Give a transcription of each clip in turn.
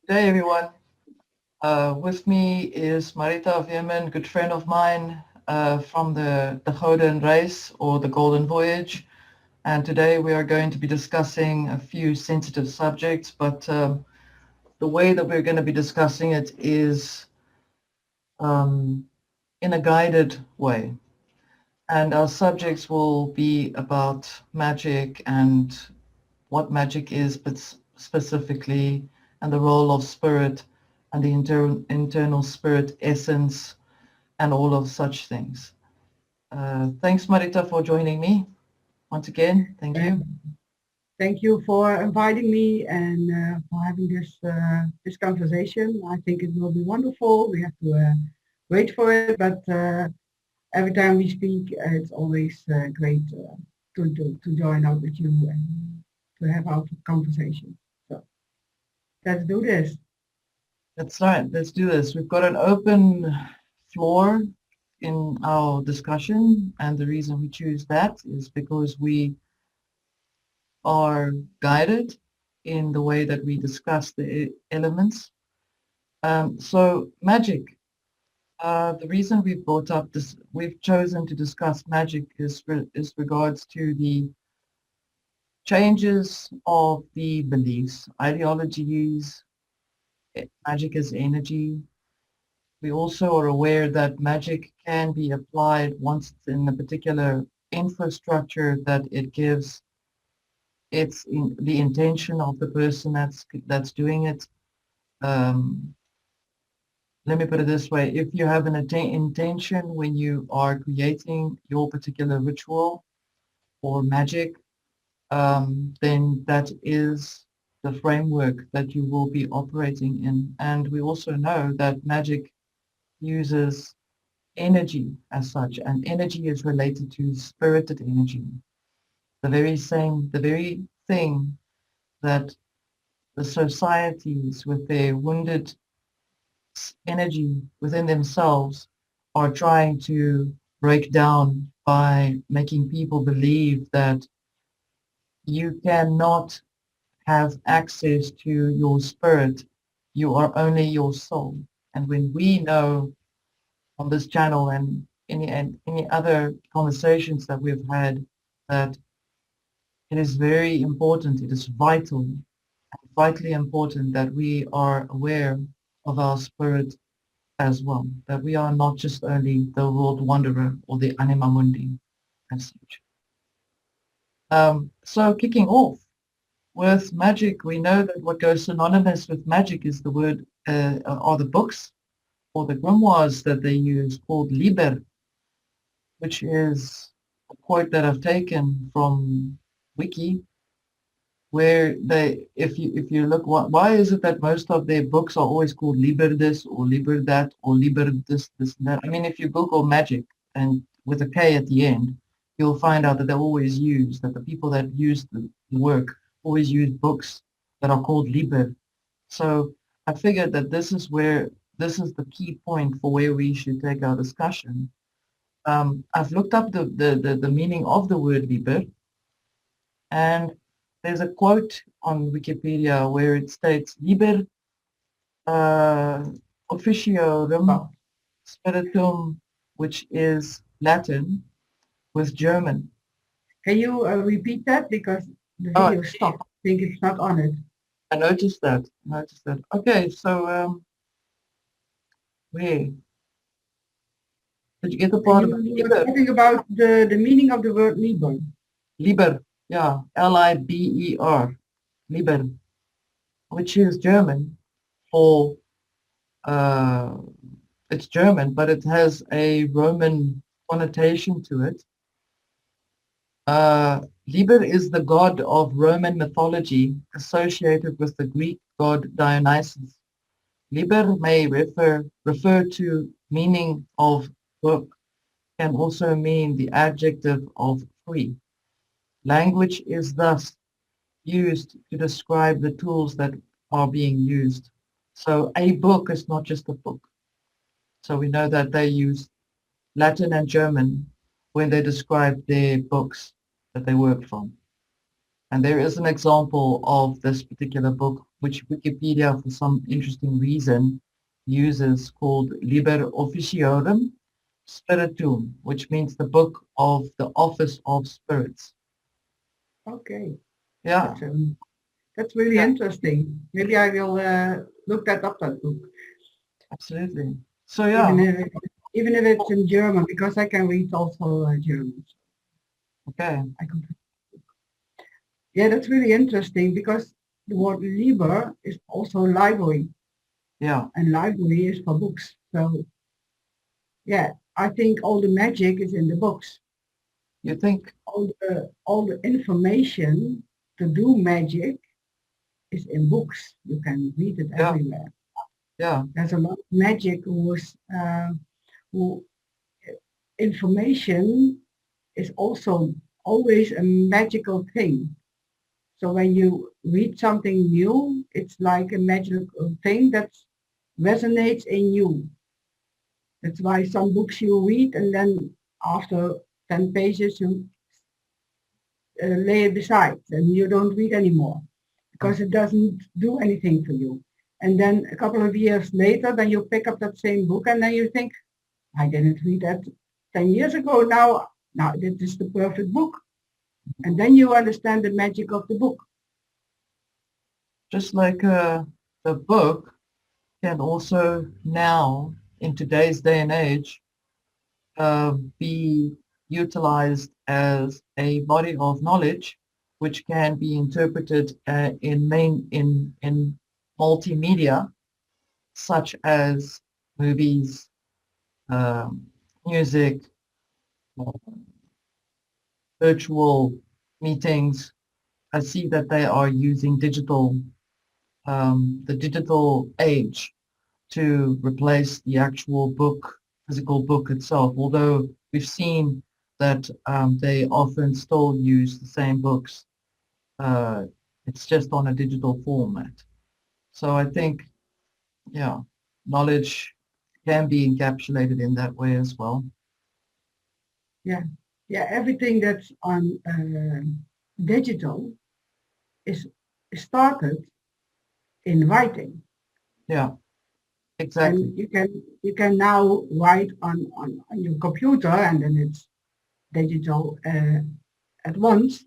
Good day, everyone. With me is Marieta Weemen, good friend of mine from the Gouden Reis or the Golden Voyage. And today we are going to be discussing a few sensitive subjects, but the way that we're going to be discussing it is um, in a guided way. And our subjects will be about magic and what magic is, but specifically, and the role of spirit and the internal spirit essence and all of such things. Thanks, Marita, for joining me once again. Thank you. Thank you for inviting me and for having this conversation. I think it will be wonderful. We have to wait for it, but every time we speak, it's always great to join up with you and to have our conversation. So let's do this. That's right. Let's do this. We've got an open floor in our discussion, and the reason we choose that is because we are guided in the way that we discuss the elements. So magic. The reason we've brought up this, we've chosen to discuss magic is regards to the changes of the beliefs, ideologies. Magic is energy. We also are aware that magic can be applied once it's in a particular infrastructure that it gives. It's in the intention of the person that's doing it. Um, Let me put it this way. If you have an intention when you are creating your particular ritual or magic, then that is the framework that you will be operating in. And we also know that magic uses energy as such, and energy is related to spirited energy. The very thing that the societies with their wounded energy within themselves are trying to break down by making people believe that you cannot have access to your spirit. You are only your soul. And when we know on this channel and any other conversations that we've had that it is very important, it is vitally important that we are aware of our spirit as well, that we are not just only the world wanderer or the anima mundi as such. So kicking off with magic, we know that what goes synonymous with magic is the word, are the books or the grimoires that they use called liber, which is a quote that I've taken from Wiki, where if you look, why is it that most of their books are always called liber this or liber that or liber this and that? I mean, if you Google magic and with a K at the end, you'll find out that they always use that the people that use the work always use books that are called liber. So I figured that this is the key point for where we should take our discussion. I've looked up the meaning of the word liber, and there's a quote on Wikipedia where it states liber uh, officiorum spiritum, which is Latin with German. Can you repeat that because the Oh, video stopped? I think it's not on it. I noticed that. Okay, so where did you get the part about You were liber? talking about the meaning of the word Liber. Liber, yeah, Liber, liber, which is German for uh, it's German, but it has a Roman connotation to it. Liber is the god of Roman mythology associated with the Greek god Dionysus. Liber may refer to meaning of book, can also mean the adjective of free. Language is thus used to describe the tools that are being used. So a book is not just a book. So we know that they use Latin and German when they describe their books that they work from. And there is an example of this particular book, which Wikipedia, for some interesting reason, uses called Liber Officiorum Spiritum, which means the book of the office of spirits. Okay, Yeah, that's that's really yeah, interesting. Maybe I will look that up, that book, absolutely. So even yeah, if even if it's in German, because I can read also German. okay, I can. Yeah, that's really interesting because the word Liber is also library, yeah. and library is for books. So yeah, I think all the magic is in the books. You think, All the information to do magic is in books. You can read it yeah, everywhere. yeah, There's a lot of magic who information is also always a magical thing. So when you read something new, it's like a magical thing that resonates in you. That's why some books you read and then after 10 pages you lay it beside and you don't read anymore yeah. because it doesn't do anything for you. And then a couple of years later, then you pick up that same book and then you think, I didn't read that 10 years ago. Now this is the perfect book. And then you understand the magic of the book. Just like the book can also now, in today's day and age, be utilized as a body of knowledge, which can be interpreted in multimedia, such as movies, um, music, uh, virtual meetings. I see that they are using the digital age to replace the actual book, physical book itself, although we've seen that they often still use the same books. Uh, it's just on a digital format. So I think, yeah, knowledge can be encapsulated in that way as well. Yeah. Yeah, everything that's on digital is started in writing. Yeah, exactly. And you can now write on your computer and then it's digital at once.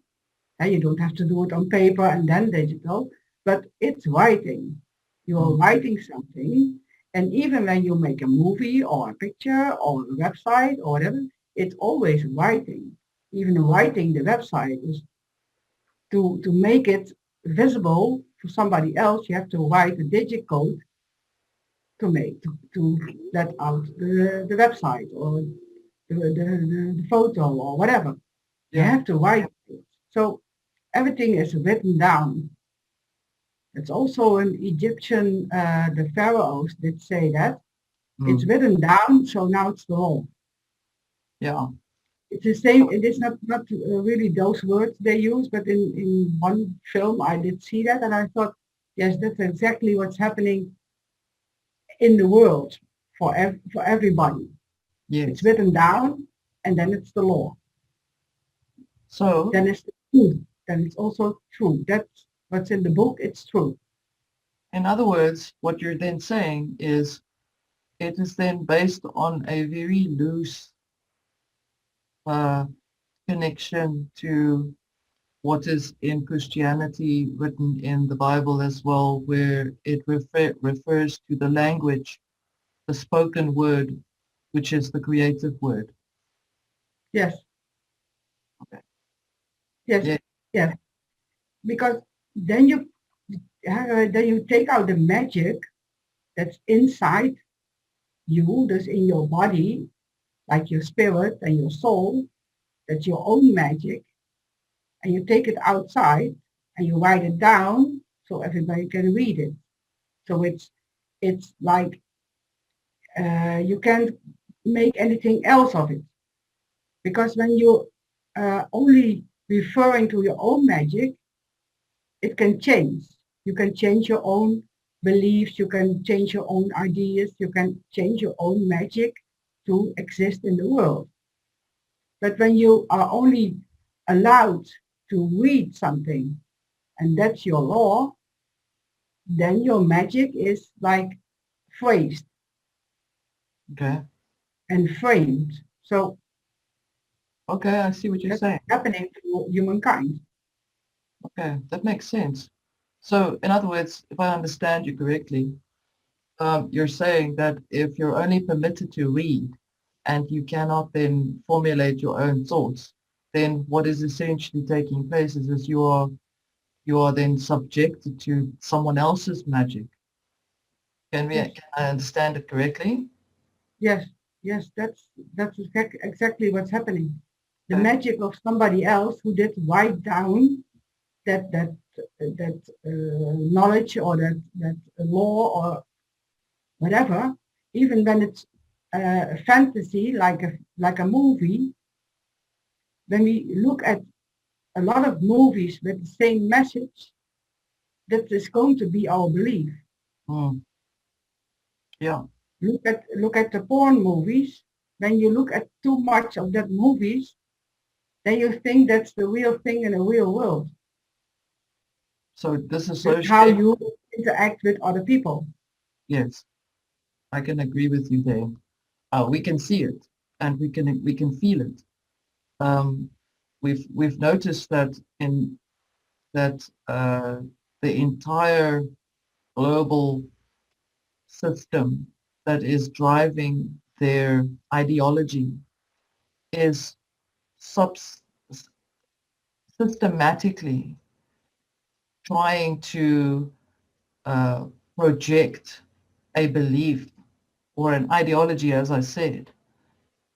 And you don't have to do it on paper and then digital, but it's writing. You are Mm, writing something, and even when you make a movie or a picture or a website or whatever, it's always writing. Even writing the website is to make it visible to somebody else, you have to write a digit code to let out the website or the photo or whatever. You yeah. have to write it. So everything is written down. It's also an Egyptian, the pharaohs did say that. It's Mm, written down, so now it's the law. yeah. It's the same, it is not really those words they use, but in one film I did see that and I thought, yes, that's exactly what's happening in the world for everybody. It's Yes. written down and then it's the law. So, Then it's the truth. Then it's also true. That's what's in the book, it's true. in other words, what you're then saying is it is then based on a very loose uh, connection to what is in Christianity written in the Bible as well, where it refers to the language, the spoken word, which is the creative word. Yes, Okay. yes, Yeah. yes. Because then you take out the magic that's inside you, that's in your body, like your spirit and your soul, that's your own magic, and you take it outside and you write it down so everybody can read it. So it's like you can't make anything else of it because when you only referring to your own magic, it can change. You can change your own beliefs, you can change your own ideas, you can change your own magic to exist in the world. But when you are only allowed to read something, and that's your law, then your magic is like phrased Okay. and framed. So Okay, I see what you're that's saying. happening to humankind. Okay, that makes sense. So, in other words, if I understand you correctly, you're saying that if you're only permitted to read and you cannot then formulate your own thoughts, then what is essentially taking place is you are then subjected to someone else's magic. Yes, Can I understand it correctly? yes, yes. That's exactly what's happening. The Okay. magic of somebody else who did write down that knowledge or that law or whatever, even when it's a fantasy like a movie. When we look at a lot of movies with the same message, that is going to be our belief. Hmm. Yeah. Look at the porn movies. When you look at too much of that movies, then you think that's the real thing in the real world. So That's how disassociate. you interact with other people. Yes, I can agree with you there. We can see it and we can feel it. Um, we've noticed that in that the entire global system that is driving their ideology is subs- systematically trying to uh, project a belief or an ideology, as I said,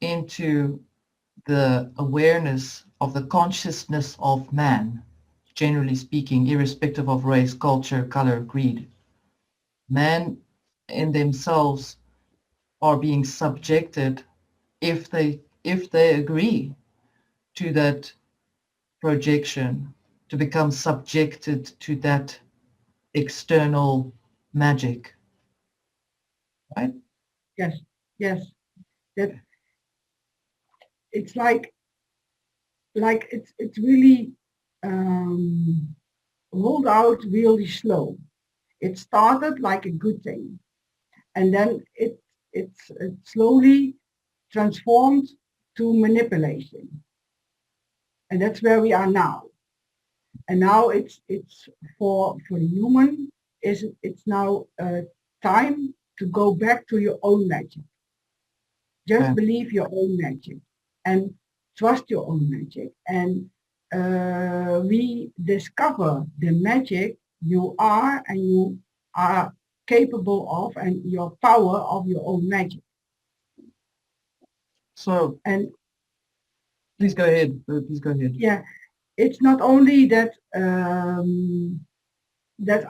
into the awareness of the consciousness of man, generally speaking, irrespective of race, culture, color, creed. Man in themselves are being subjected if they agree to that projection, to become subjected to that external magic, right? Yes, yes. That it's like it's really um, rolled out really slow. It started like a good thing, and then it slowly transformed to manipulation, and that's where we are now. And now it's for the human is it's now time to go back to your own magic. Just Okay. believe your own magic and trust your own magic and rediscover the magic you are and you are capable of and your power of your own magic. So And please go ahead. Please go ahead. yeah, it's not only that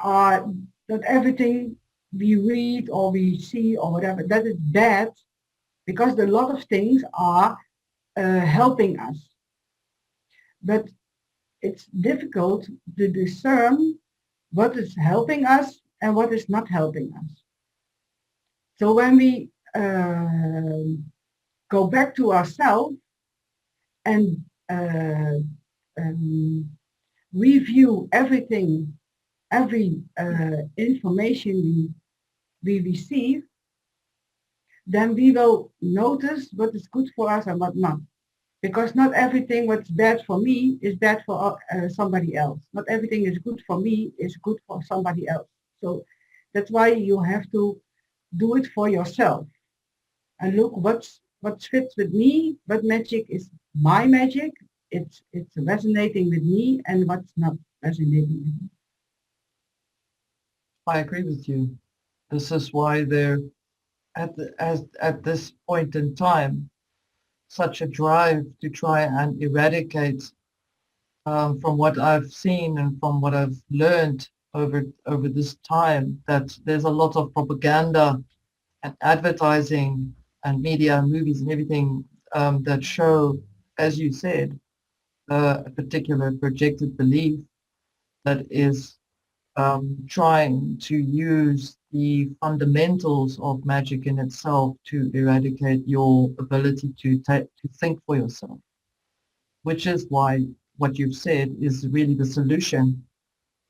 are that everything we read or we see or whatever that is bad because a lot of things are helping us, but it's difficult to discern what is helping us and what is not helping us. So when we go back to ourselves and uh, um, review everything, every information we receive, then we will notice what is good for us and what not. Because not everything what's bad for me is bad for somebody else. Not everything is good for me is good for somebody else. So that's why you have to do it for yourself and look what fits with me, what magic is my magic, it's resonating with me and what's not resonating with me. I agree with you. This is why there, at this point in time, such a drive to try and eradicate, from what I've seen and from what I've learned over this time, that there's a lot of propaganda and advertising and media and movies and everything, that show, as you said, a particular projected belief that is trying to use the fundamentals of magic in itself to eradicate your ability to think for yourself, which is why what you've said is really the solution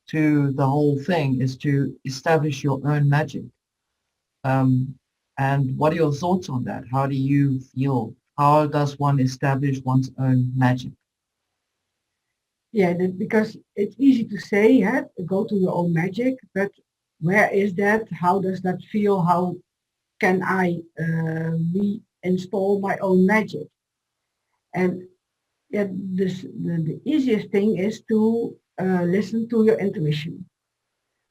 to the whole thing is to establish your own magic. Um, and what are your thoughts on that? How do you feel? How does one establish one's own magic? Yeah, because it's easy to say, yeah, go to your own magic, but where is that? How does that feel? How can I reinstall my own magic? And yeah, the easiest thing is to listen to your intuition.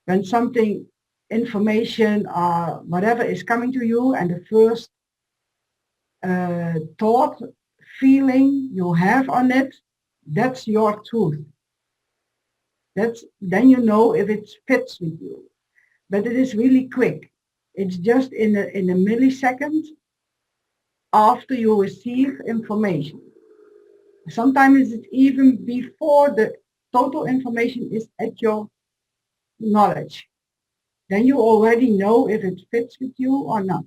When something, information or whatever is coming to you, and the first thought, feeling you have on it, that's your truth. That's then you know if it fits with you. But it is really quick. It's just in a millisecond after you receive information. Sometimes it's even before the total information is at your knowledge. Then you already know if it fits with you or not.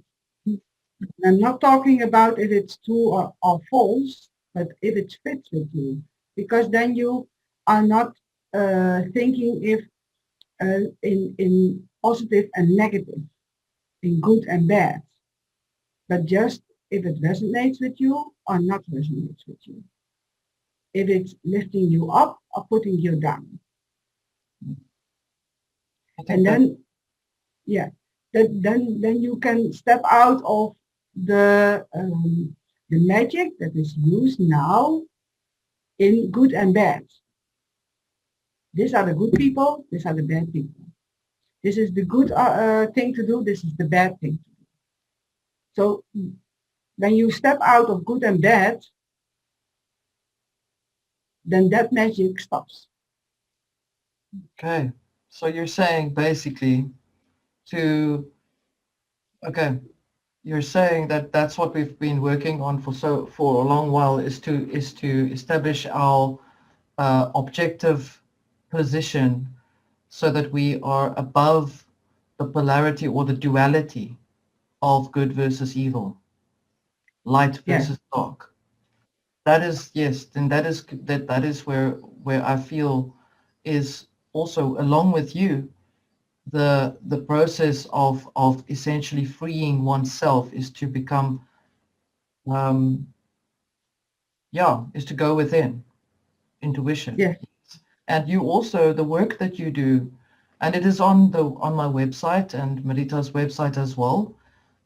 I'm not talking about if it's true or false, but if it fits with you. Because then you are not thinking if in positive and negative, in good and bad, but just if it resonates with you or not resonates with you. If it's lifting you up or putting you down. I think And that then, yeah, then you can step out of the magic that is used now in good and bad. These are the good people, these are the bad people. This is the good thing to do, this is the bad thing. So when you step out of good and bad, then that magic stops. okay. So you're saying basically to okay, you're saying that that's what we've been working on for a long while is to establish our objective position so that we are above the polarity or the duality of good versus evil, light Yes, versus dark. That is, yes, then that is where I feel is also along with you the process of essentially freeing oneself is to become um yeah, is to go within intuition. yes, And you also the work that you do, and it is on my website and Marieta's website as well,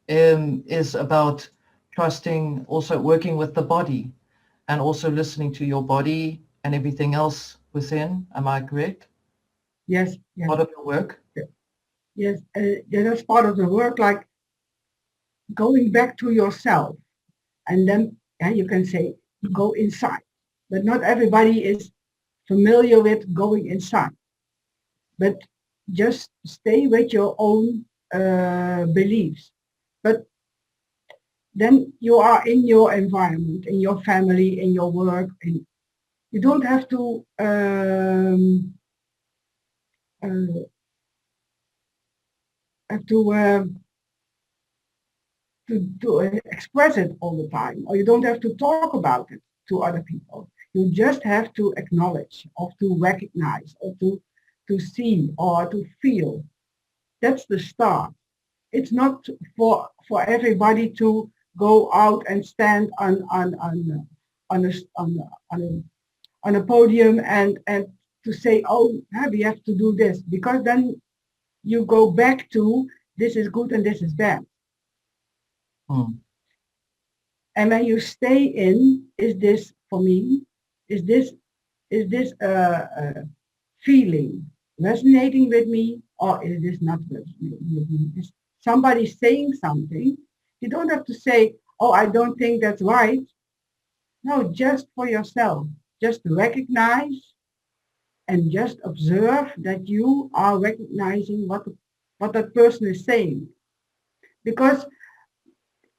is about trusting, also working with the body and also listening to your body and everything else within. Am I correct? yes, yes, Part of your work? yes. Yeah, that's part of the work, like going back to yourself. And then yeah, you can say, go inside. But not everybody is familiar with going inside. But just stay with your own beliefs. But then you are in your environment, in your family, in your work. And you don't uh, have to express it all the time, or you don't have to talk about it to other people. You just have to acknowledge, or to recognize, or to see, or to feel. That's the start. It's not for everybody to go out and stand on a on a on a podium and to say, oh, we have to do this, because then you go back to this is good and this is bad. Hmm. And when you stay in, is this for me? Is this feeling resonating with me, or is this not resonating with me? Is somebody saying something? You don't have to say, "Oh, I don't think that's right." No, just for yourself, just recognize and just observe that you are recognizing what that person is saying, because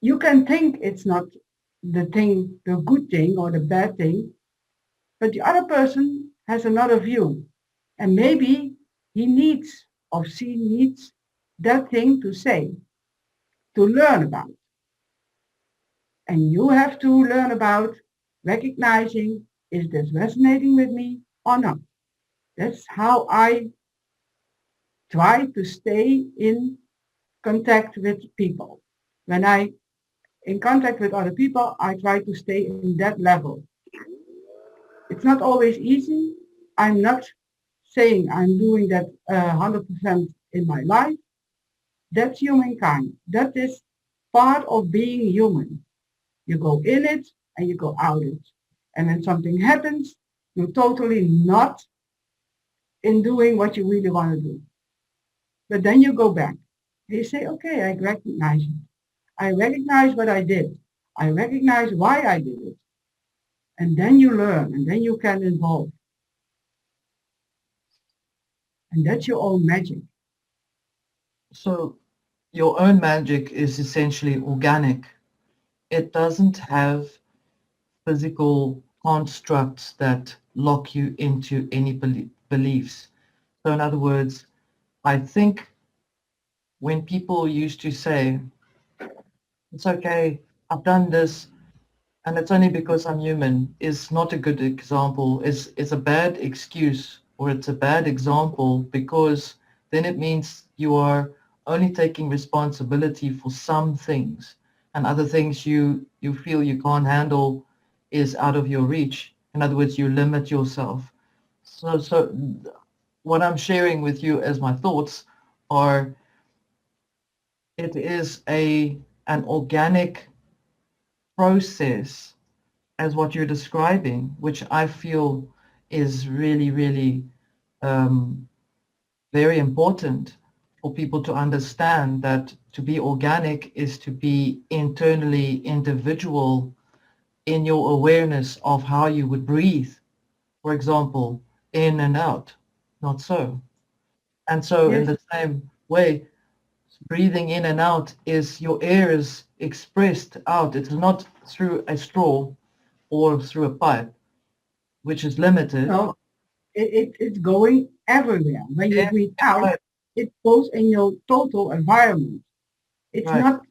you can think it's not the good thing or the bad thing, but the other person has another view. And maybe he needs or she needs that thing to say, to learn about. And you have to learn about recognizing, Is this resonating with me or not? That's how I try to stay in contact with people. When I in contact with other people, I try to stay in that level. It's not always easy. I'm not saying I'm doing that 100% in my life. That's humankind. That is part of being human. You go in it and you go out it. And when something happens, you're totally not in doing what you really want to do. But then you go back. You say, okay, I recognize it. I recognize what I did. I recognize why I did it. And then you learn and then you can evolve. And that's your own magic. So your own magic is essentially organic. It doesn't have physical constructs that lock you into any beliefs. So in other words, I think when people used to say, it's okay, I've done this, and it's only because I'm human, is not a good example. Is a bad excuse, or it's a bad example, because then it means you are only taking responsibility for some things, and other things you feel you can't handle is out of your reach. In other words, you limit yourself. So what I'm sharing with you as my thoughts are, it is an organic process as what you're describing, which I feel is really, really um, very important for people to understand, that to be organic is to be internally individual in your awareness of how you would breathe, for example, in and out, not so. And so in Yes. the same way, breathing in and out is your air is expressed out. It's not through a straw or through a pipe, which is limited. No, it's going everywhere. When you Yeah, breathe out, right, it goes in your total environment. It's right. not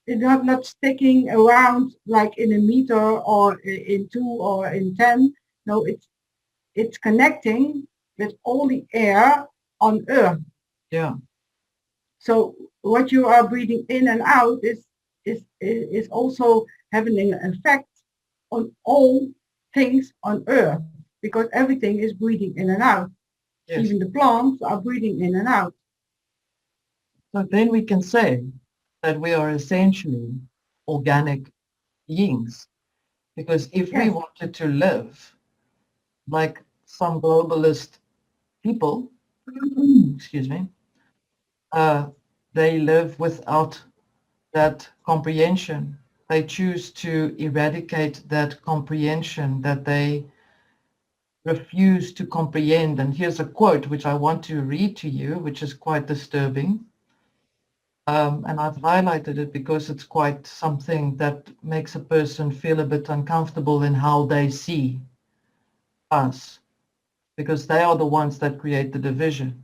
not sticking around like in a meter or in two or in 10. No, it's connecting with all the air on Earth. Yeah, So what you are breathing in and out is also having an effect on all things on Earth because everything is breathing in and out. yes. Even the plants are breathing in and out. So then we can say that we are essentially organic beings, because if we Yes. wanted to live like some globalist people, excuse me, uh, they live without that comprehension. They choose to eradicate that comprehension, that they refuse to comprehend. And here's a quote which I want to read to you, which is quite disturbing. And I've highlighted it because it's quite something that makes a person feel a bit uncomfortable in how they see us, because they are the ones that create the division.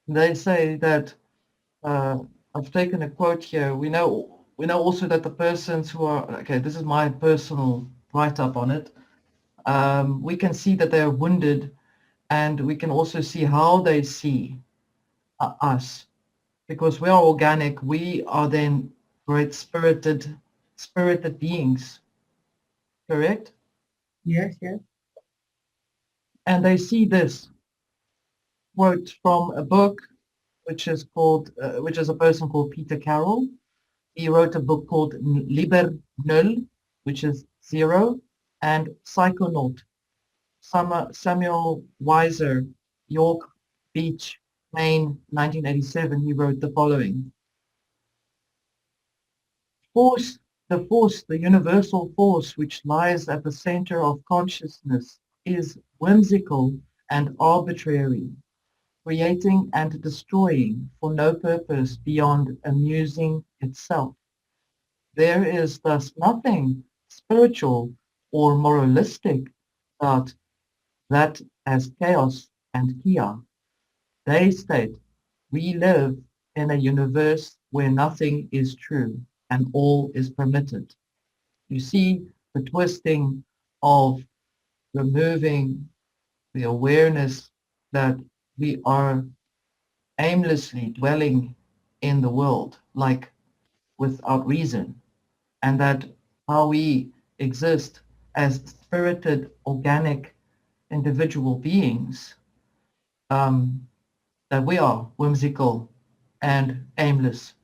They say that, I've taken a quote here. We know also that the persons who are, okay, this is my personal write-up on it. We can see that they are wounded, and we can also see how they see us, because we are organic. We are then great spirited beings, correct? Yes, yes. And they see this quote from a book which is a person called Peter Carroll. He wrote a book called Liber Null, which is zero, and Psychonaut. Samuel Weiser, York Beach, Maine, 1987. He wrote the following: Force, the universal force which lies at the center of consciousness, is whimsical and arbitrary, creating and destroying for no purpose beyond amusing itself. There is thus nothing spiritual or moralistic about that. As chaos and kia, they state, we live in a universe where nothing is true and all is permitted. You see the twisting of removing the awareness that we are aimlessly dwelling in the world, like without reason, and that how we exist as spirited, organic, individual beings, um, that we are whimsical and aimless.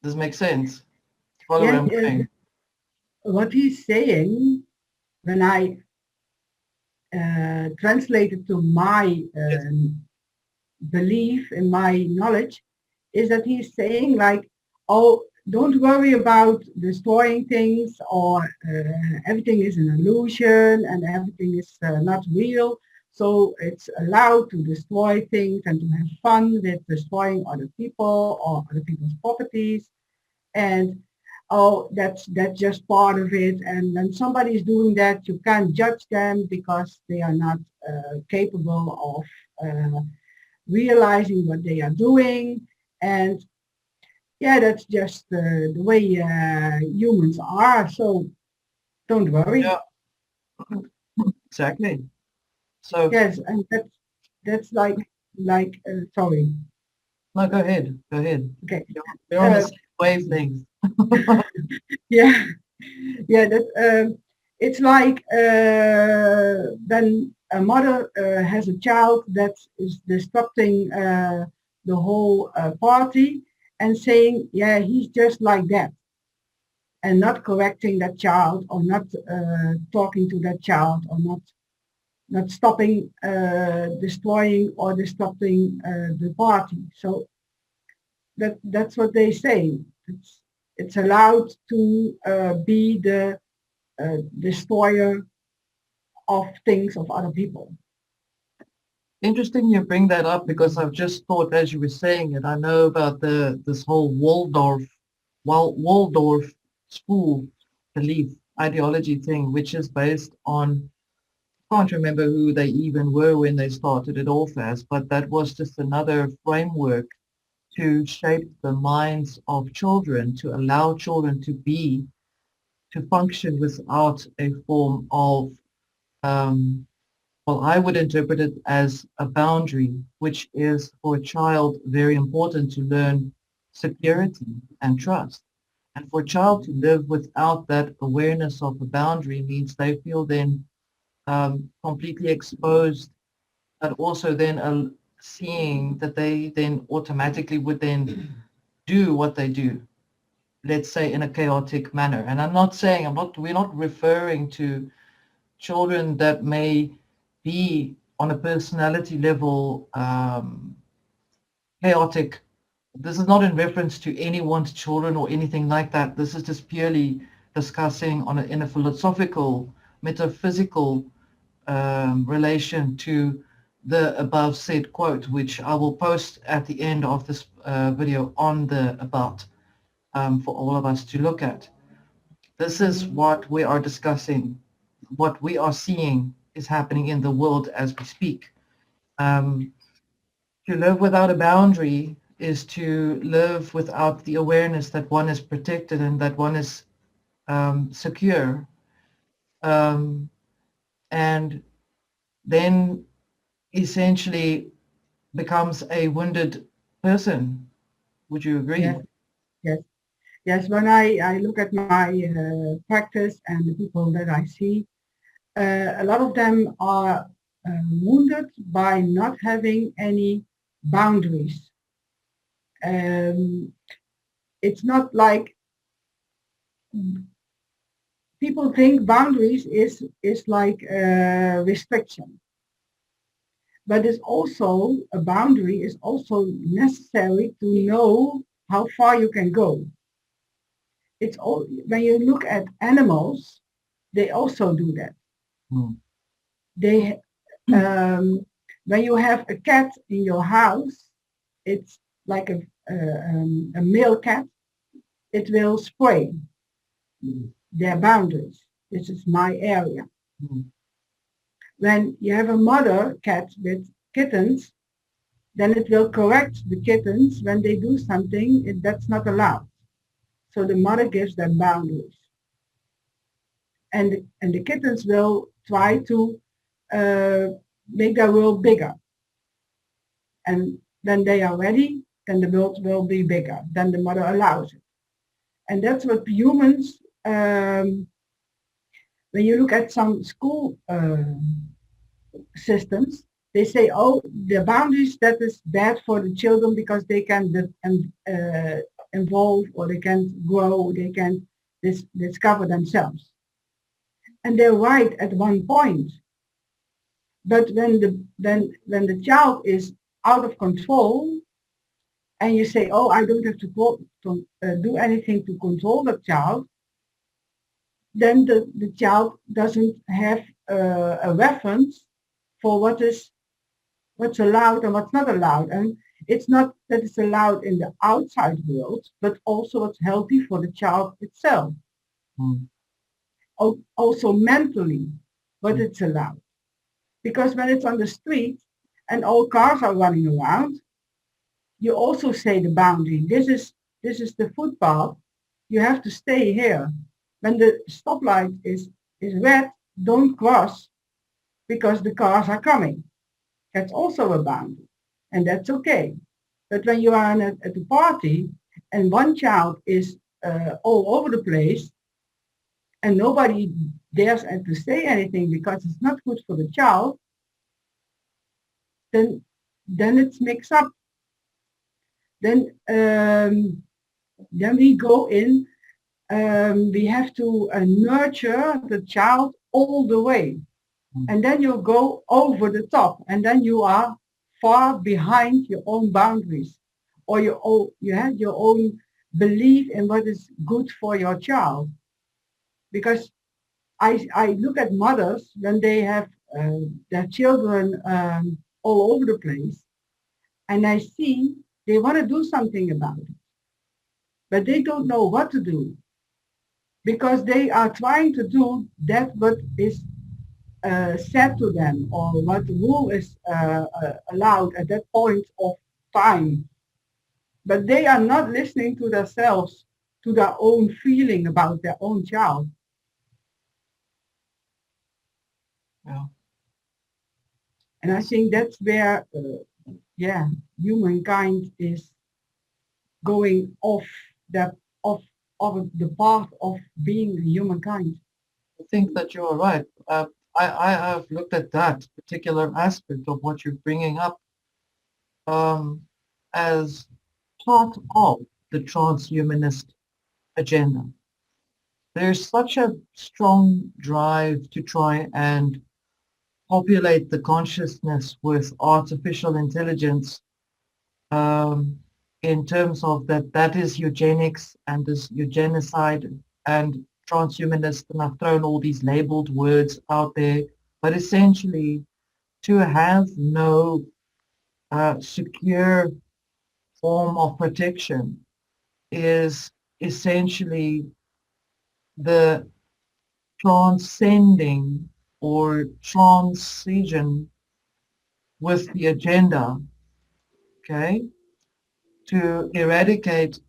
Does it make sense? Follow where Yes, I'm going? what he's saying, when I translate it to my Yes. belief in my knowledge, is that he's saying like, oh, don't worry about destroying things, or everything is an illusion and everything is not real. So it's allowed to destroy things and to have fun with destroying other people or other people's properties. And oh, that's just part of it. And when somebody is doing that, you can't judge them because they are not capable of realizing what they are doing. And yeah, that's just the way humans are. So don't worry. Yeah, exactly. So, Yes, and that's sorry. no, go ahead. Go ahead. Okay. We're on the Uh, same wavelength. yeah, yeah. That it's like when a mother has a child that is disrupting the whole party and saying, "Yeah, he's just like that," and not correcting that child or not talking to that child or not stopping destroying or disrupting the party. So that's what they say. It's allowed to be the destroyer of things of other people. Interesting you bring that up because I've just thought as you were saying it, I know about this whole Waldorf school belief ideology thing, which is based on, I can't remember who they even were when they started it off as, but that was just another framework to shape the minds of children, to allow children to function without a form of um, well, I would interpret it as a boundary, which is for a child very important to learn security and trust. And for a child to live without that awareness of a boundary means they feel then completely exposed, but also then seeing that they then automatically would then do what they do, let's say in a chaotic manner. And we're not referring to children that may be on a personality level chaotic. This is not in reference to anyone's children or anything like that. This is just purely discussing in a philosophical, metaphysical relation to the above said quote, which I will post at the end of this video on the about for all of us to look at. This is what we are discussing, what we are seeing is happening in the world as we speak. Um, to live without a boundary is to live without the awareness that one is protected and that one is secure. Um, and then essentially becomes a wounded person. Would you agree? Yes, yes, yes. When I look at my practice and the people that I see, a lot of them are wounded by not having any boundaries. Um, it's not like people think boundaries is like restriction, but it's also a boundary is also necessary to know how far you can go. It's all when you look at animals, they also do that. Hmm. They when you have a cat in your house, it's like a male cat. It will spray their boundaries. This is my area. Hmm. When you have a mother cat with kittens, then it will correct the kittens when they do that's not allowed. So the mother gives them boundaries. and the kittens will try to uh, make their world bigger. And when they are ready, then the world will be bigger. Then the mother allows it. And that's what humans, when you look at some school systems, they say, oh, the boundaries, that is bad for the children because they can evolve or they can grow, they can discover themselves. And they're right at one point. But when the child is out of control and you say, oh, I don't have to do anything to control the child, then the child doesn't have a reference for what's allowed and what's not allowed. And it's not that it's allowed in the outside world, but also what's healthy for the child itself. Mm. Also mentally, what Mm. it's allowed. Because when it's on the street and all cars are running around, you also say the boundary. This is the footpath. You have to stay here. When the stoplight is red, don't cross because the cars are coming. That's also a boundary. And that's okay. But when you are at a party and one child is all over the place and nobody dares to say anything because it's not good for the child, then it's mixed up. Then we go in. We have to nurture the child all the way, Mm. and then you go over the top, and then you are far behind your own boundaries, or you have your own belief in what is good for your child. Because I look at mothers when they have their children all over the place, and I see they want to do something about it, but they don't know what to do because they are trying to do that what is said to them or what rule is allowed at that point of time. But they are not listening to themselves, to their own feeling about their own child. Yeah. And I Yes. think that's where, yeah, humankind is going off that off of the path of being humankind. I think that you are right. I have looked at that particular aspect of what you're bringing up um, as part of the transhumanist agenda. There's such a strong drive to try and populate the consciousness with artificial intelligence um, in terms of that is eugenics and this eugenicide and transhumanist, and I've thrown all these labeled words out there, but essentially to have no secure form of protection is essentially the transcending or transition with the agenda, okay, to eradicate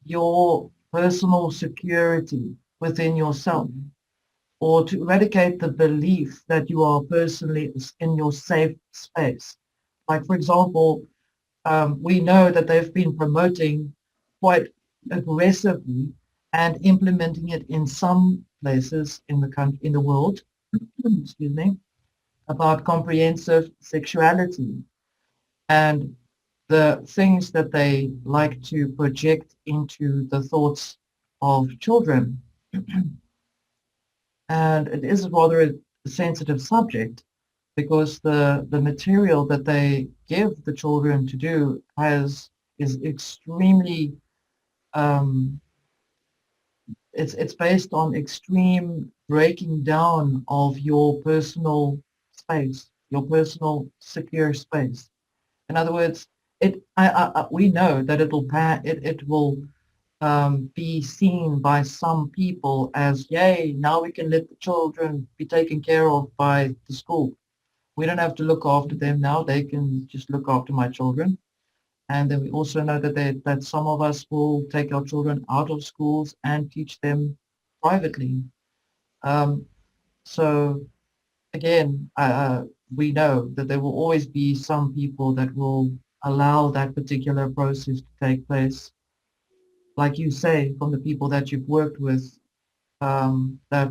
your personal security within yourself or to eradicate the belief that you are personally in your safe space. Like, for example, we know that they've been promoting quite aggressively and implementing it in some places in the country, in the world, excuse me, about comprehensive sexuality and the things that they like to project into the thoughts of children. And it is rather a sensitive subject because the material that they give the children to do is extremely um, it's based on extreme breaking down of your personal space, your personal secure space. In other words, we know that it will be seen by some people as, yay, now we can let the children be taken care of by the school. We don't have to look after them now. They can just look after my children. And then we also know that some of us will take our children out of schools and teach them privately. Um, so again, we know that there will always be some people that will allow that particular process to take place. Like you say, from the people that you've worked with, that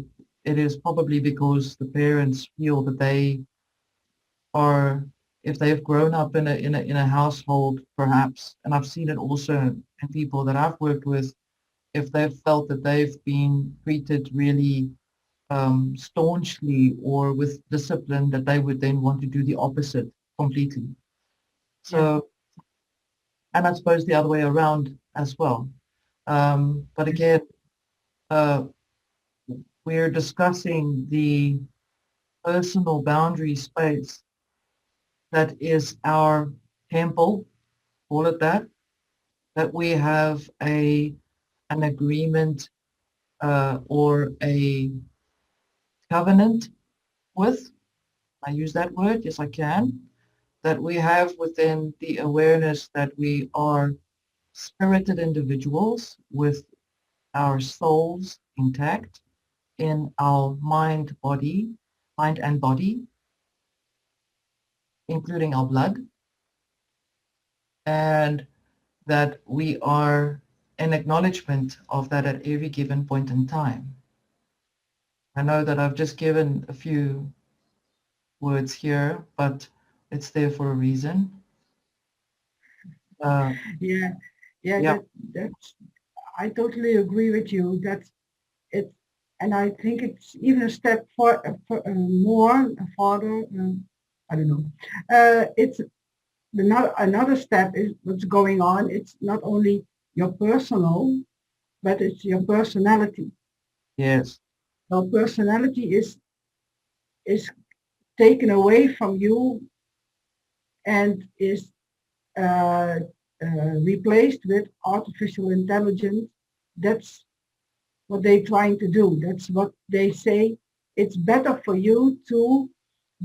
it is probably because the parents feel that they are, if they've grown up in a household, perhaps, and I've seen it also in people that I've worked with, if they've felt that they've been treated really staunchly or with discipline, that they would then want to do the opposite completely. Yeah. So, and I suppose the other way around as well. But again, uh, we're discussing the personal boundary space that is our temple, call it that we have an agreement or a covenant with. I use that word, yes I can, that we have within the awareness that we are spirited individuals with our souls intact in our mind and body, including our blood, and that we are an acknowledgement of that at every given point in time. I know that I've just given a few words here, but it's there for a reason. Uh, Yeah, yeah, yeah, that's I totally agree with you. That's it, and I think it's even a step for more farther. I don't know. It's another step is what's going on. It's not only your personal, but it's your personality. yes. Your personality is taken away from you and is uh, replaced with artificial intelligence. That's what they're trying to do. That's what they say. It's better for you to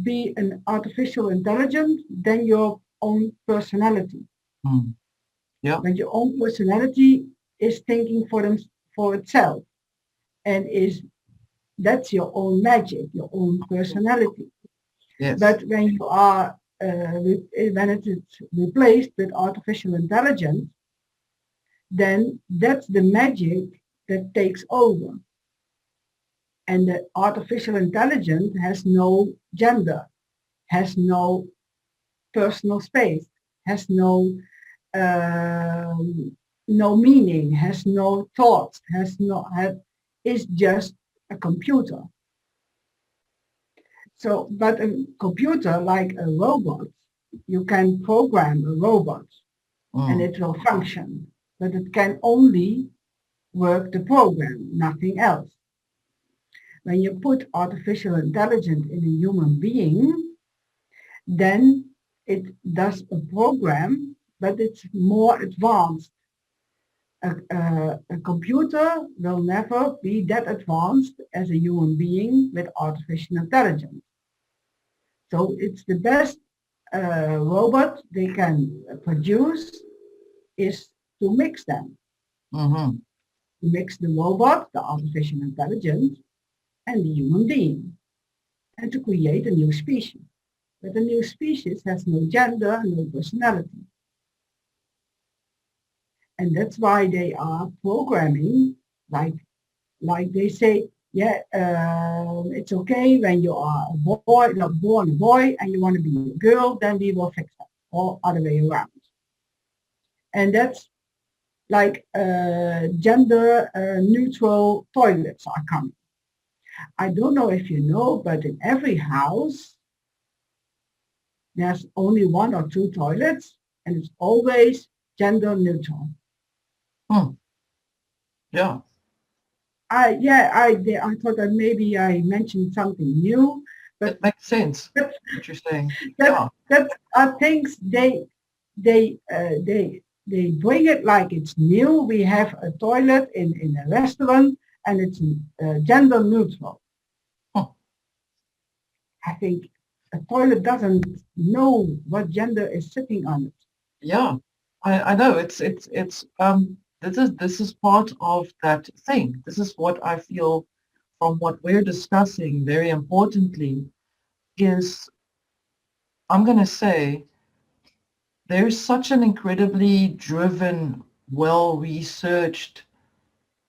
be an artificial intelligence than your own personality. Mm, yeah, But your own personality is thinking for itself and is that's your own magic, your own personality. yes. But when you are when it is replaced with artificial intelligence, then that's the magic that takes over. And the artificial intelligence has no gender, has no personal space, has no meaning, has no thoughts, is just a computer. So, but a computer like a robot, you can program a robot and Mm, it will function, but it can only work the program, nothing else. When you put artificial intelligence in a human being, then it does a program, but it's more advanced. A computer will never be that advanced as a human being with artificial intelligence. So it's the best robot they can produce is to mix them, mm-hmm. to mix the robot, the artificial intelligence, and the human being, and to create a new species. But a new species has no gender, no personality. And that's why they are programming, like like they say, yeah, it's okay when you are a boy, not born a boy, and you want to be a girl, then we will fix that, or other way around. And that's like gender neutral toilets are coming. I don't know if you know, but in every house, there's only one or two toilets, and it's always gender neutral. Hmm. Yeah, I thought that maybe I mentioned something new, but it makes sense that what you're saying. that Yeah. that are things they bring it like it's new. We have a toilet in a restaurant and it's gender neutral. Hmm. I think a toilet doesn't know what gender is sitting on it. Yeah. I know it's this is part of that thing. This is what I feel from what we're discussing very importantly is, I'm going to say, there's such an incredibly driven, well-researched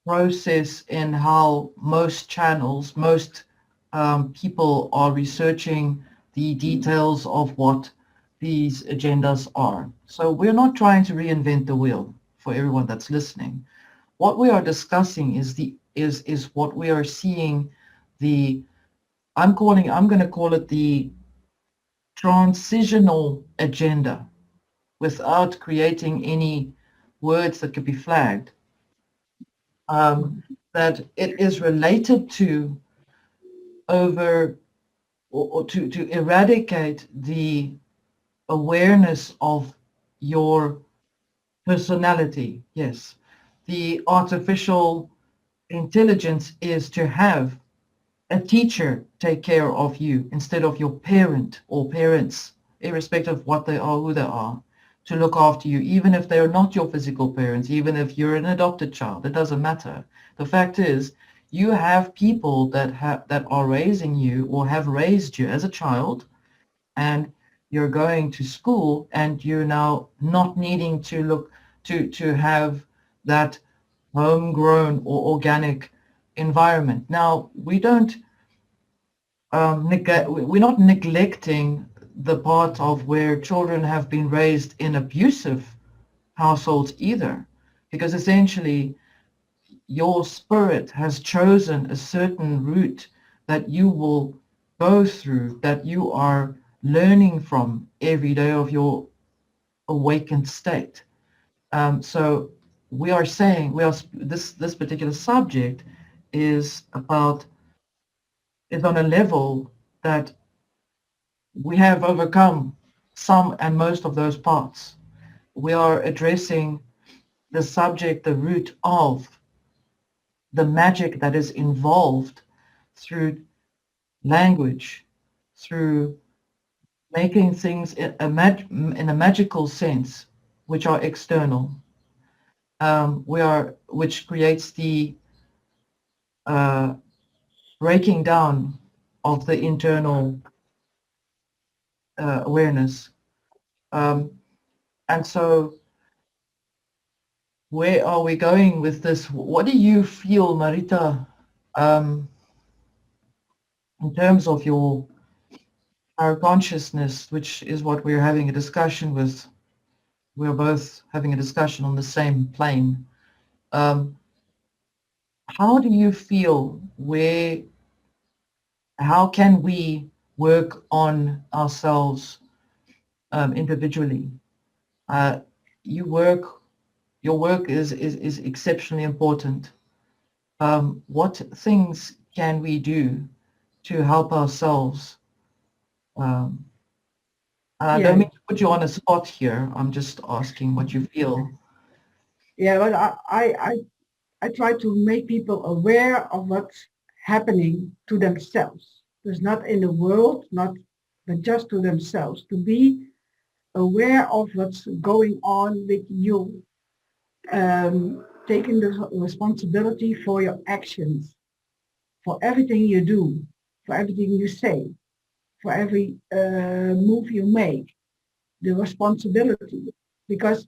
process in how most channels, most people are researching the details of what these agendas are. So we're not trying to reinvent the wheel for everyone that's listening. What we are discussing is what we are seeing the I'm going to call it the transitional agenda without creating any words that could be flagged. Um, that it is related to over or to eradicate the awareness of your personality. Yes, the artificial intelligence is to have a teacher take care of you instead of your parent or parents, irrespective of what they are, who they are, to look after you, even if they are not your physical parents, even if you're an adopted child. It doesn't matter. The fact is, you have people that are raising you or have raised you as a child, and you're going to school, and you're now not needing to look to have that homegrown or organic environment. Now, we don't we're not neglecting the part of where children have been raised in abusive households either, because essentially your spirit has chosen a certain route that you will go through, that you are learning from every day of your awakened state. So we are saying this particular subject is about is on a level that we have overcome some and most of those parts. We are addressing the subject, the root of the magic that is involved through language, through making things in a magical sense, which are external. Which creates the uh, breaking down of the internal awareness. Um, and so where are we going with this? What do you feel, Marieta, um, in terms of our consciousness, which is what we're having a discussion with? We're both having a discussion on the same plane. Um, how do you feel? How can we work on ourselves individually? Uh, you work, your work is exceptionally important. What things can we do to help ourselves? Um, and I don't Yeah, mean to put you on a spot here. I'm just asking what you feel. yeah, but I try to make people aware of what's happening to themselves. There's not in the world, not but just to themselves, to be aware of what's going on with you, taking the responsibility for your actions, for everything you do, for everything you say, for every move you make, the responsibility, because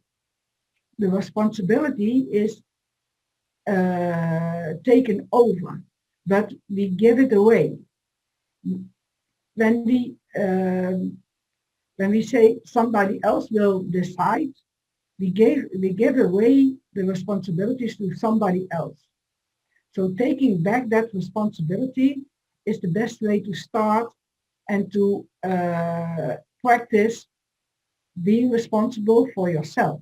the responsibility is taken over, but we give it away. When we say somebody else will decide, we give away the responsibilities to somebody else. So taking back that responsibility is the best way to start and to practice being responsible for yourself.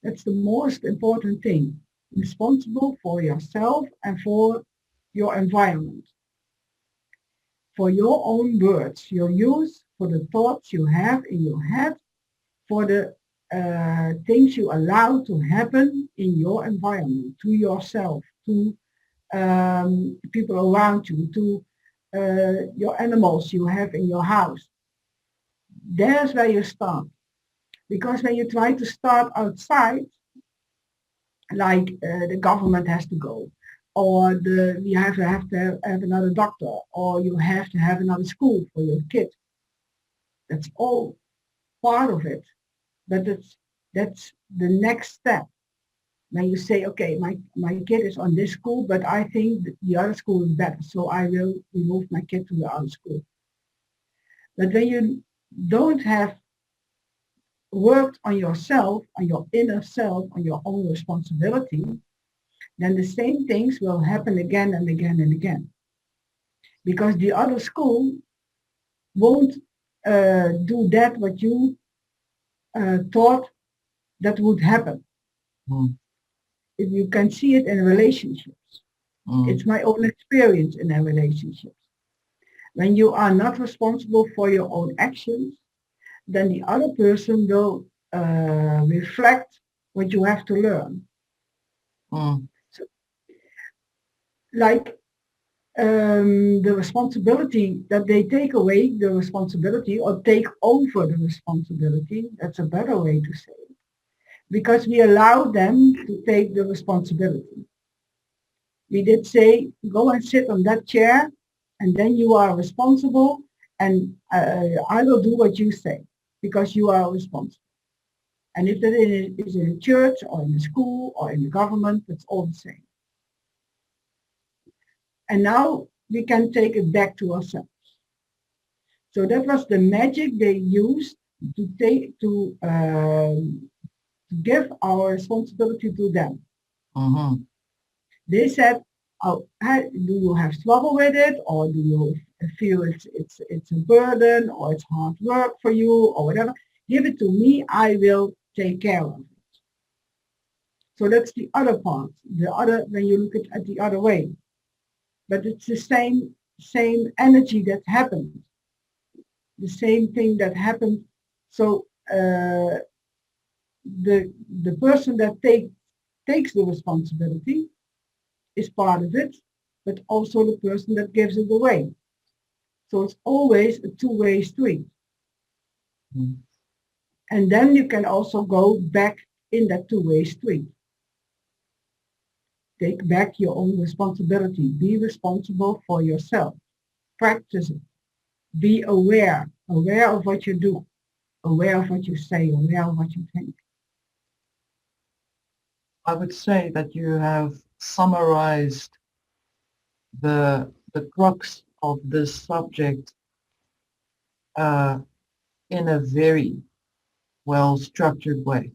That's the most important thing. Responsible for yourself and for your environment, for your own words, your use, for the thoughts you have in your head, for the things you allow to happen in your environment, to yourself, to people around you, to your animals you have in your house. There's where you start. Because when you try to start outside, like the government has to go, or you have to have another doctor, or you have to have another school for your kid. That's all part of it. But that's the next step. When you say, okay, my kid is on this school, but I think the other school is better, so I will remove my kid to the other school. But when you don't have worked on yourself, on your inner self, on your own responsibility, then the same things will happen again and again and again. Because the other school won't do that what you thought that would happen. Mm, If you can see it in relationships. mm, It's my own experience in a relationship. When you are not responsible for your own actions, then the other person will reflect what you have to learn. mm, So, like the responsibility that they take away the responsibility or take over the responsibility, that's a better way to say it, because we allow them to take the responsibility. We did say, go and sit on that chair, and then you are responsible, and I will do what you say, because you are responsible. And if that is in a church or in a school or in the government, it's all the same. And now we can take it back to ourselves. So that was the magic they used to give our responsibility to them. mhm, They said, "Oh, do you have trouble with it, or do you feel it's a burden, or it's hard work for you, or whatever? Give it to me. I will take care of it." So that's the other part. The other when you look at the other way, but it's the same energy that happened, the same thing that happened. So the person that takes the responsibility is part of it, but also the person that gives it away. So it's always a two-way street. mm. And then you can also go back in that two-way street. Take back your own responsibility. Be responsible for yourself. Practice it. Be aware of what you do, aware of what you say, aware of what you think. I would say that you have summarized the crux of this subject uh, in a very well structured way,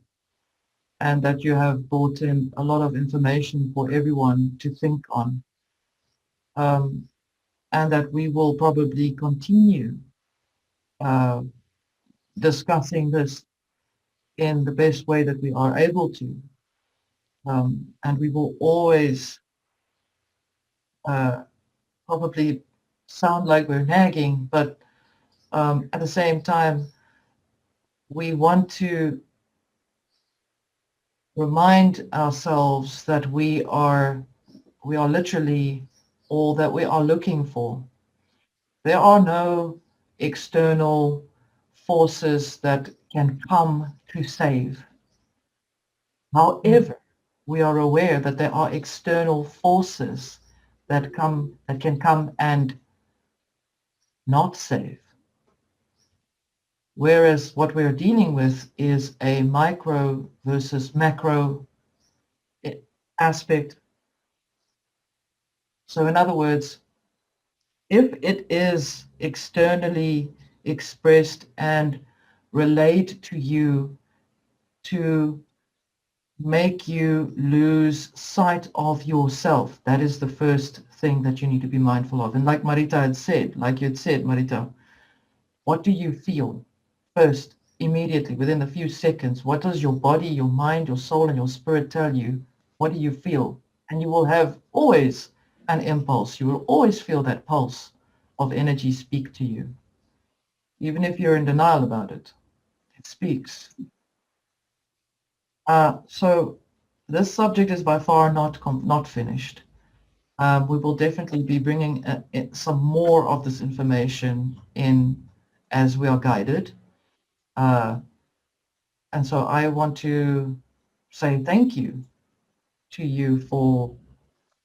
and that you have brought in a lot of information for everyone to think on, um, and that we will probably continue uh, discussing this in the best way that we are able to, and we will always uh, probably sound like we're nagging, but at the same time, we want to remind ourselves that we are literally all that we are looking for. There are no external forces that can come to save. Mm. However, we are aware that there are external forces that can come and not save. Whereas what we're dealing with is a micro versus macro aspect. So in other words, if it is externally expressed and relayed to you to make you lose sight of yourself, that is the first thing that you need to be mindful of. And like Marita had said, like you had said, Marita, what do you feel first, immediately, within a few seconds? What does your body, your mind, your soul, and your spirit tell you? What do you feel? And you will have always an impulse. You will always feel that pulse of energy speak to you. Even if you're in denial about it, it speaks. So this subject is by far not finished. We will definitely be bringing some more of this information in as we are guided. Uh, And so I want to say thank you to you for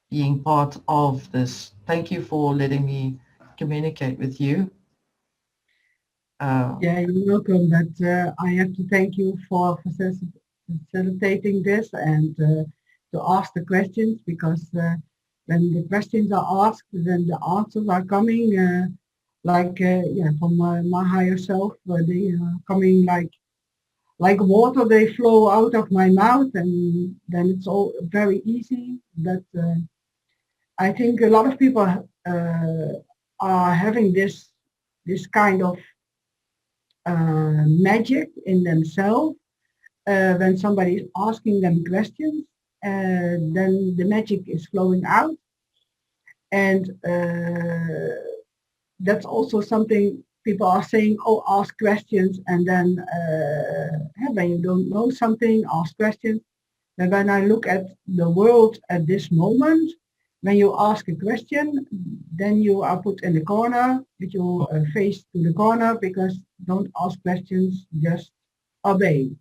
being part of this. Thank you for letting me communicate with you. Uh, Yeah, you're welcome. But I have to thank you for facilitating this and to ask the questions because when the questions are asked, then the answers are coming yeah, from my higher self. They are coming like water. They flow out of my mouth, and then it's all very easy. But I think a lot of people are having this kind of magic in themselves when somebody is asking them questions, then the magic is flowing out. And that's also something people are saying, oh, ask questions. And then when you don't know something, ask questions. But when I look at the world at this moment, when you ask a question, then you are put in the corner with your face to the corner because don't ask questions, just obey.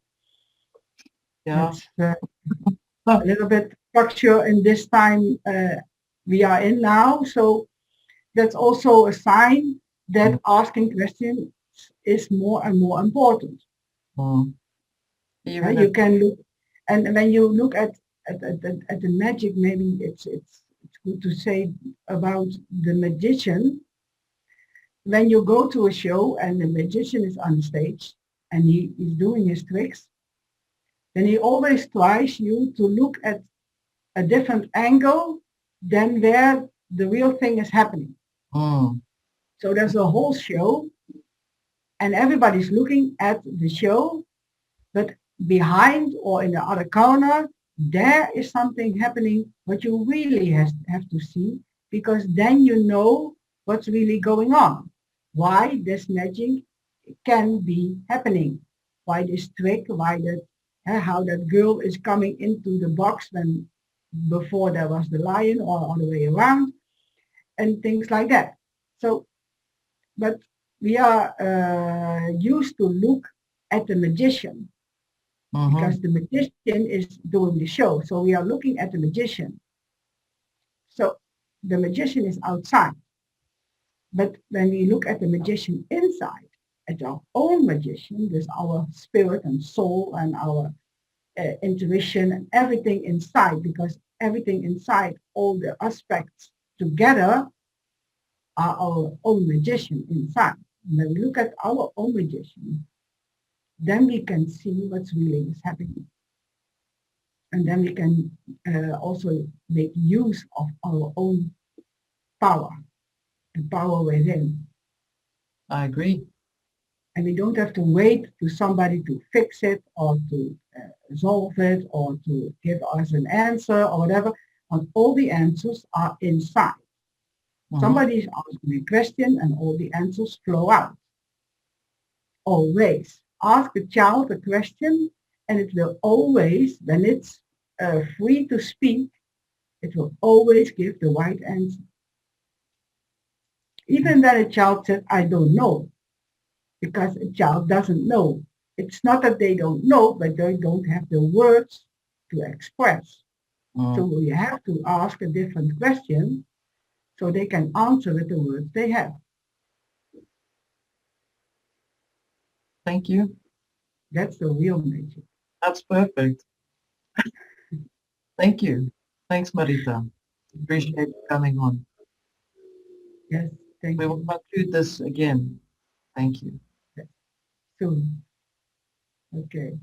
yeah. That's a little bit structure in this time we are in now. So that's also a sign that asking questions is more and more important. Mm. Even if You can look, and when you look at the magic, maybe it's good to say about the magician. When you go to a show and the magician is on stage and he is doing his tricks, then he always tries you to look at a different angle than where the real thing is happening. mm, So there's a whole show and everybody's looking at the show, but behind or in the other corner, there is something happening what you really have to see because then you know what's really going on. Why this magic can be happening. Why this trick, why that, how that girl is coming into the box when before there was the lion or all the way around and things like that. So, but we are used to look at the magician mm-hmm. because the magician is doing the show. So we are looking at the magician. So the magician is outside. But when we look at the magician inside, at our own magician, there's our spirit and soul and our intuition and everything inside, because everything inside, all the aspects together are our own magician inside. When we look at our own magician, then we can see what's really is happening. And then we can also make use of our own power, the power within. I agree. And we don't have to wait to somebody to fix it or to solve it or to give us an answer or whatever. And all the answers are inside. Mm-hmm. Somebody is asking a question and all the answers flow out. Always. Ask a child a question and it will always, when it's free to speak, it will always give the right answer. Even when a child says, I don't know, because a child doesn't know. It's not that they don't know, but they don't have the words to express. Mm. So you have to ask a different question so they can answer with the words they have. Thank you. That's the real magic. That's perfect. Thank you. Thanks, Marita. Appreciate you coming on. Yes, thank We will you. conclude this again. Thank you. Soon. Okay.